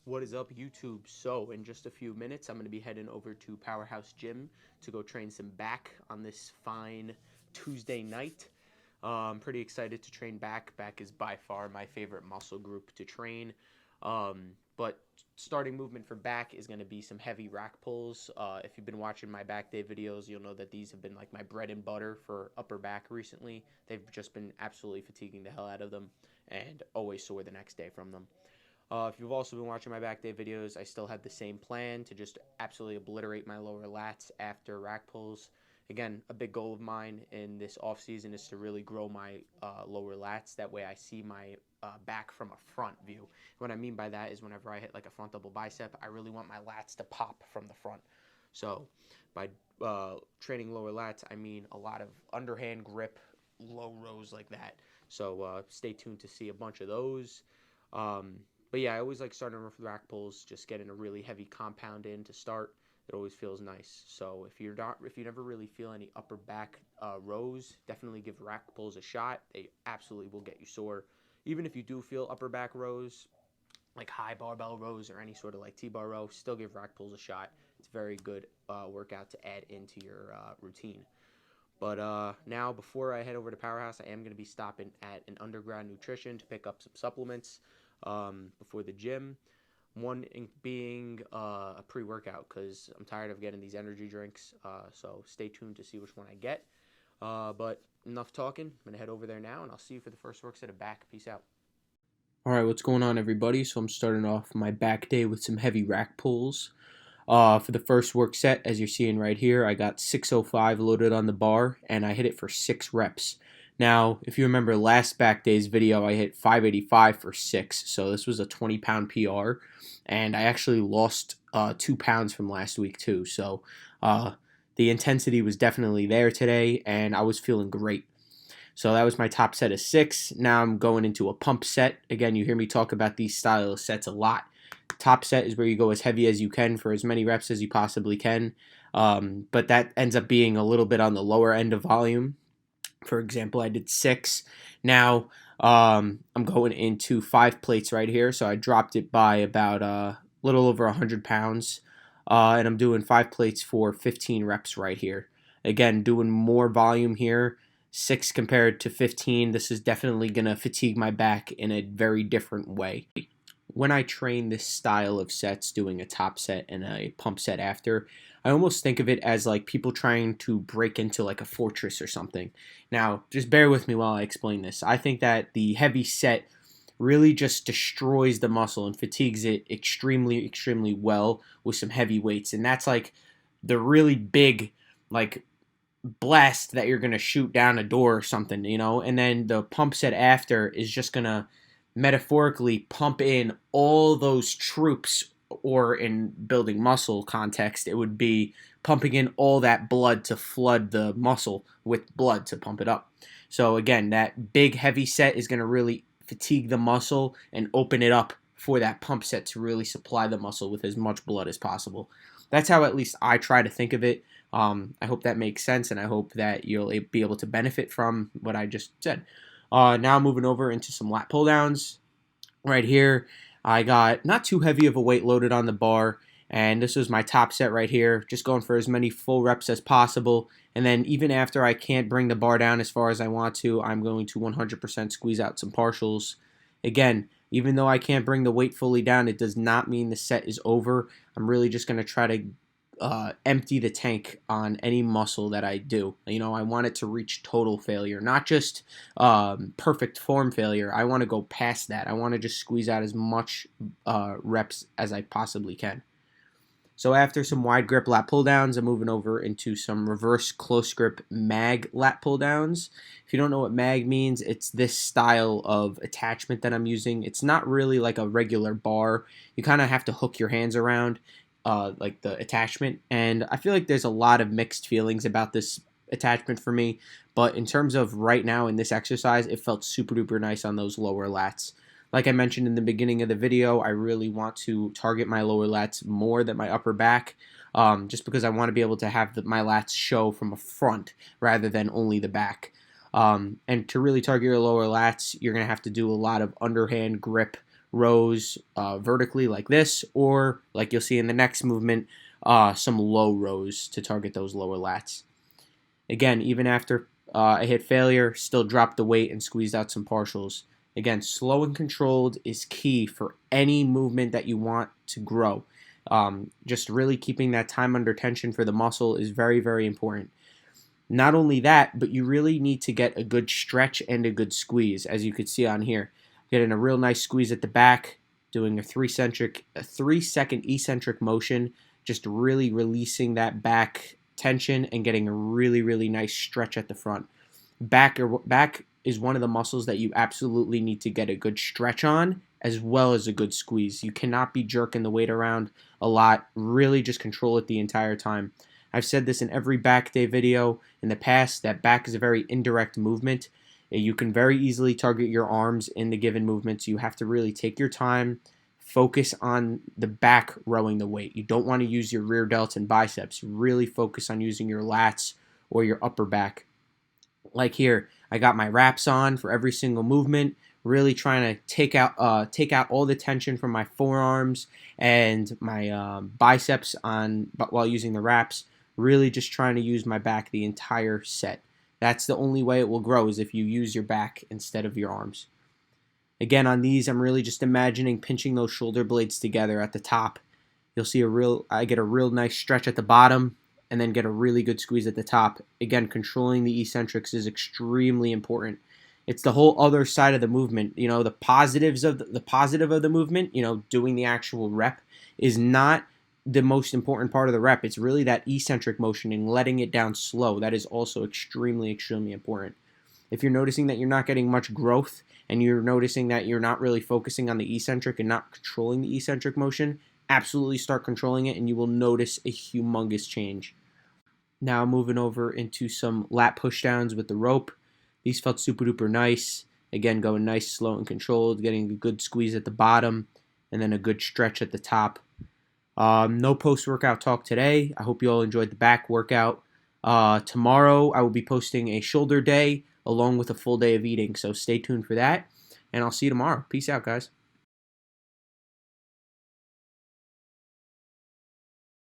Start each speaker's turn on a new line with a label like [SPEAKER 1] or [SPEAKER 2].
[SPEAKER 1] What is up, YouTube? So, in just a few minutes, I'm going to be heading over to Powerhouse Gym to go train some back on this fine Tuesday night. I'm pretty excited to train back. Back is by far my favorite muscle group to train. But starting movement for back is going to be some heavy rack pulls. If you've been watching my back day videos, you'll know that these have been like my bread and butter for upper back recently. They've just been absolutely fatiguing the hell out of them and always sore the next day from them. If you've also been watching my back day videos, I still have the same plan to just absolutely obliterate my lower lats after rack pulls. Again, a big goal of mine in this off season is to really grow my lower lats. That way I see my back from a front view. What I mean by that is whenever I hit like a front double bicep, I really want my lats to pop from the front. So by training lower lats, I mean a lot of underhand grip, low rows like that. So stay tuned to see a bunch of those. But yeah, I always like starting with rack pulls, just getting a really heavy compound in to start. It always feels nice. So if you never really feel any upper back rows, definitely give rack pulls a shot. They absolutely will get you sore. Even if you do feel upper back rows, like high barbell rows or any sort of like T-bar row, still give rack pulls a shot. It's a very good workout to add into your routine. But now, before I head over to Powerhouse, I am going to be stopping at an Underground Nutrition to pick up some supplements before the gym. One being a pre-workout because I'm tired of getting these energy drinks. So stay tuned to see which one I get. But enough talking. I'm going to head over there now, and I'll see you for the first work set of back. Peace out. All right, what's going on, everybody? So I'm starting off my back day with some heavy rack pulls. For the first work set, as you're seeing right here, I got 605 loaded on the bar, and I hit it for 6 reps. Now, if you remember last back day's video, I hit 585 for 6, so this was a 20-pound PR, and I actually lost 2 pounds from last week too, so the intensity was definitely there today, and I was feeling great. So that was my top set of 6. Now I'm going into a pump set. Again, you hear me talk about these style of sets a lot. Top set is where you go as heavy as you can for as many reps as you possibly can. But that ends up being a little bit on the lower end of volume. For example, I did 6. Now I'm going into 5 plates right here. So I dropped it by about a little over 100 pounds. And I'm doing 5 plates for 15 reps right here. Again, doing more volume here. 6 compared to 15. This is definitely going to fatigue my back in a very different way. When I train this style of sets, doing a top set and a pump set after, I almost think of it as like people trying to break into like a fortress or something. Now, just bear with me while I explain this. I think that the heavy set really just destroys the muscle and fatigues it extremely, extremely well with some heavy weights. And that's like the really big, like, blast that you're going to shoot down a door or something, and then the pump set after is just going to metaphorically pump in all those troops, or in building muscle context, it would be pumping in all that blood to flood the muscle with blood to pump it up. So again, that big heavy set is going to really fatigue the muscle and open it up for that pump set to really supply the muscle with as much blood as possible. That's how at least I try to think of it. I hope that makes sense, and I hope that you'll be able to benefit from what I just said. Now moving over into some lat pull downs. Right here, I got not too heavy of a weight loaded on the bar, and this was my top set right here, just going for as many full reps as possible. And then even after I can't bring the bar down as far as I want to, I'm going to 100% squeeze out some partials. Again, even though I can't bring the weight fully down, it does not mean the set is over. I'm really just going to try to empty the tank on any muscle that I do. I want it to reach total failure, not just perfect form failure. I want to go past that. I want to just squeeze out as much reps as I possibly can. So after some wide grip lat pull downs, I'm moving over into some reverse close grip mag lat pull downs. If you don't know what mag means, it's this style of attachment that I'm using. It's not really like a regular bar. You kind of have to hook your hands around like the attachment, and I feel like there's a lot of mixed feelings about this attachment for me, but in terms of right now in this exercise, it felt super duper nice on those lower lats. Like I mentioned in the beginning of the video, I really want to target my lower lats more than my upper back, just because I want to be able to have my lats show from a front rather than only the back. And to really target your lower lats, you're going to have to do a lot of underhand grip rows vertically like this, or like you'll see in the next movement, some low rows to target those lower lats. Again, even after I hit failure, still drop the weight and squeeze out some partials. Again, slow and controlled is key for any movement that you want to grow. Just really keeping that time under tension for the muscle is very, very important. Not only that, but you really need to get a good stretch and a good squeeze, as you could see on here. Getting a real nice squeeze at the back, doing a 3-second eccentric motion, just really releasing that back tension and getting a really, really nice stretch at the front. Back is one of the muscles that you absolutely need to get a good stretch on, as well as a good squeeze. You cannot be jerking the weight around a lot. Really just control it the entire time. I've said this in every back day video in the past, that back is a very indirect movement. You can very easily target your arms in the given movements. You have to really take your time, focus on the back rowing the weight. You don't want to use your rear delts and biceps. Really focus on using your lats or your upper back. Like here, I got my wraps on for every single movement, really trying to take out all the tension from my forearms and my biceps while using the wraps. Really just trying to use my back the entire set. That's the only way it will grow, is if you use your back instead of your arms. Again, on these, I'm really just imagining pinching those shoulder blades together at the top. You'll see I get a real nice stretch at the bottom and then get a really good squeeze at the top. Again, controlling the eccentrics is extremely important. It's the whole other side of the movement. The positive of the movement, doing the actual rep, is not the most important part of the rep. It's really that eccentric motion and letting it down slow. That is also extremely, extremely important. If you're noticing that you're not getting much growth and you're noticing that you're not really focusing on the eccentric and not controlling the eccentric motion, absolutely start controlling it and you will notice a humongous change. Now moving over into some lat pushdowns with the rope. These felt super duper nice. Again, going nice, slow, and controlled, getting a good squeeze at the bottom and then a good stretch at the top. No post-workout talk today. I hope you all enjoyed the back workout. Tomorrow I will be posting a shoulder day along with a full day of eating, so stay tuned for that, and I'll see you tomorrow. Peace out, guys.